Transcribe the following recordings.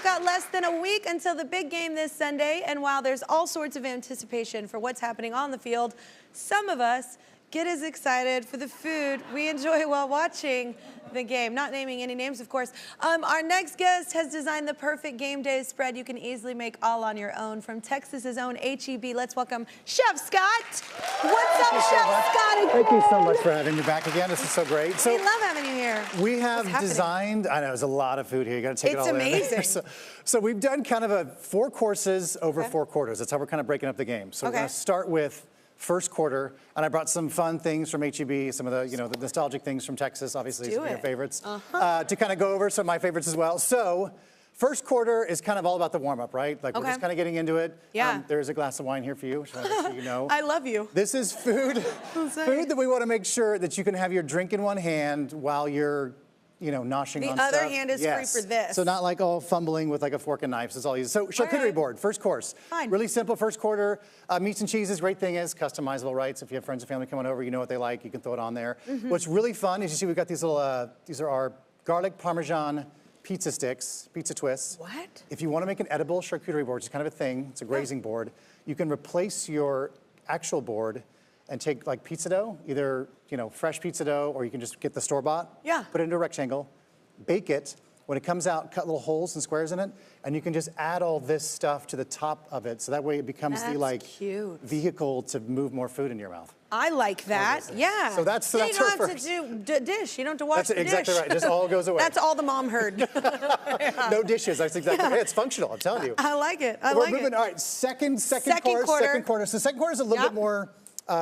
We've got less than a week until the big game this Sunday, and while there's all sorts of anticipation for what's happening on the field, some of us get as excited for the food we enjoy while watching the game. Not naming any names, of course. Our next guest has designed the perfect game day spread you can easily make all on your own. From Texas's own H-E-B, let's welcome Chef Scott. What's up, Chef Scott? Thank you so much for having me back again. This is so great. We love having you here. We have designed, I know, there's a lot of food here. You got to take it all in. It's amazing. So we've done kind of a 4 courses over 4 quarters. That's how we're kind of breaking up the game. So we're going to start with first quarter, and I brought some fun things from H-E-B, some of the, the nostalgic things from Texas, obviously some of your favorites, to kind of go over some of my favorites as well. So first quarter is kind of all about the warm-up, right? Like we're just kind of getting into it. Yeah. There's a glass of wine here for you, which I want to make sure you know. I love you. This is food, food that we want to make sure that you can have your drink in one hand while you're noshing on stuff. The other hand is free for this. So not like all fumbling with like a fork and knife. It's all easy. So charcuterie board, first course. Fine. Really simple first quarter. Meats and cheeses, great thing is customizable, right? So if you have friends and family coming over, you know what they like, you can throw it on there. What's really fun is you see we've got these little, these are our garlic Parmesan pizza sticks, pizza twists. What? If you want to make an edible charcuterie board, which is kind of a thing, it's a grazing board, you can replace your actual board and take like pizza dough, either fresh pizza dough, or you can just get the store-bought. Yeah. Put it into a rectangle, bake it. When it comes out, cut little holes and squares in it, and you can just add all this stuff to the top of it, so that way it becomes the vehicle to move more food in your mouth. I like that. Yeah. So that's you don't have to do dish. You don't have to wash the dish. That's exactly right. Just all goes away. That's all the mom heard. No dishes. That's exactly right. It's functional. I'm telling you. I like it. We're moving. All right. Second quarter. Second quarter. So second quarter is a little bit more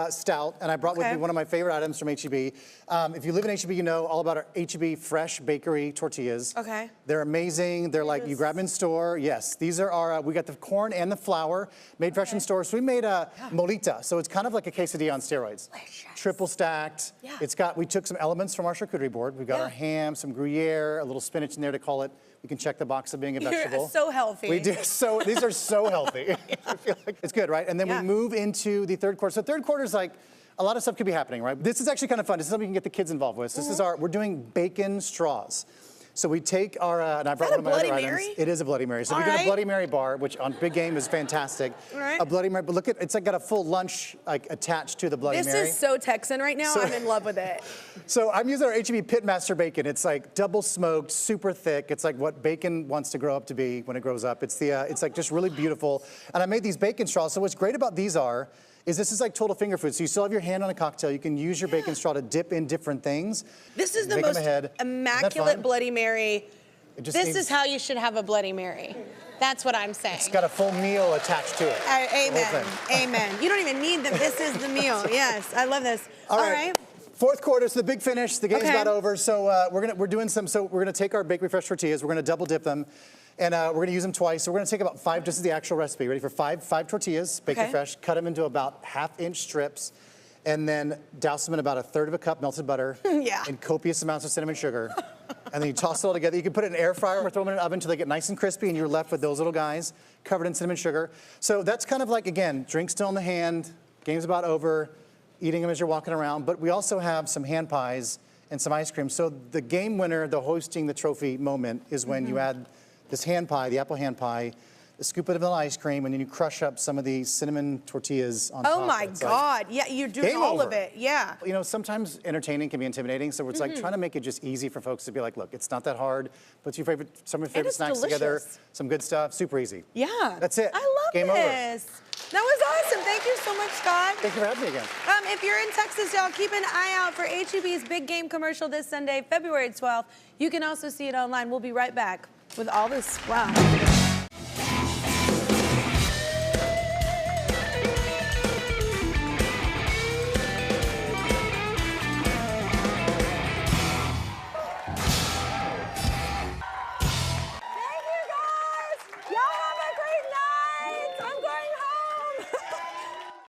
stout, and I brought with me one of my favorite items from H-E-B. If you live in H-E-B, you know all about our H-E-B fresh bakery tortillas. Okay. They're amazing. They're like, you grab them in store. Yes, these are our, we got the corn and the flour made fresh in store. So we made a molita. So it's kind of like a quesadilla on steroids. Delicious. Triple stacked. Yeah. It's got, we took some elements from our charcuterie board. We've got our ham, some Gruyere, a little spinach in there to call it. We can check the box of being a vegetable. You're so healthy. We do. So these are so healthy. I feel like it's good, right? And then we move into the third quarter. So third quarter is like a lot of stuff could be happening, right? This is actually kind of fun. This is something you can get the kids involved with. This is we're doing bacon straws. So we take our, and I brought one of my other items. It is a Bloody Mary. So we did a Bloody Mary bar, which on big game is fantastic. A Bloody Mary, but look at, it's like got a full lunch like attached to the Bloody Mary. This is so Texan right now. I'm in love with it. So I'm using our H-E-B Pitmaster bacon. It's like double smoked, super thick. It's like what bacon wants to grow up to be when it grows up. It's the, it's like just really beautiful. And I made these bacon straws. So what's great about these is this is like total finger food. So you still have your hand on a cocktail. You can use your bacon straw to dip in different things. This is the most immaculate Bloody Mary. This is how you should have a Bloody Mary. That's what I'm saying. It's got a full meal attached to it. Amen. Amen. You don't even need them. This is the meal. Yes, I love this. All right. Fourth quarter, so the big finish. The game's about over. So we're doing some. So we're gonna take our Bakery Fresh tortillas. We're gonna double dip them, and we're gonna use them twice. So we're gonna take about 5. This is the actual recipe. Ready for 5 tortillas, Bakery Fresh. Cut them into about 1/2-inch strips, and then douse them in about 1/3 cup melted butter. And copious amounts of cinnamon sugar. And then you toss it all together. You can put it in an air fryer or throw them in an oven until they get nice and crispy, and you're left with those little guys covered in cinnamon sugar. So that's kind of like, again, drink still in the hand, game's about over, eating them as you're walking around. But we also have some hand pies and some ice cream. So the game winner, the hosting the trophy moment, is when you add this hand pie, the apple hand pie, a scoop of vanilla ice cream, and then you crush up some of the cinnamon tortillas on top. Oh my God, yeah, you're doing all of it, You know, sometimes entertaining can be intimidating, so it's like trying to make it just easy for folks to be like, look, it's not that hard. Put some of your favorite snacks together, some good stuff, super easy. Yeah. That's it. I love Game this. Over. That was awesome. Thank you so much, Scott. Thank you for having me again. If you're in Texas, y'all, keep an eye out for H-E-B's big game commercial this Sunday, February 12th. You can also see it online. We'll be right back with all this. Wow.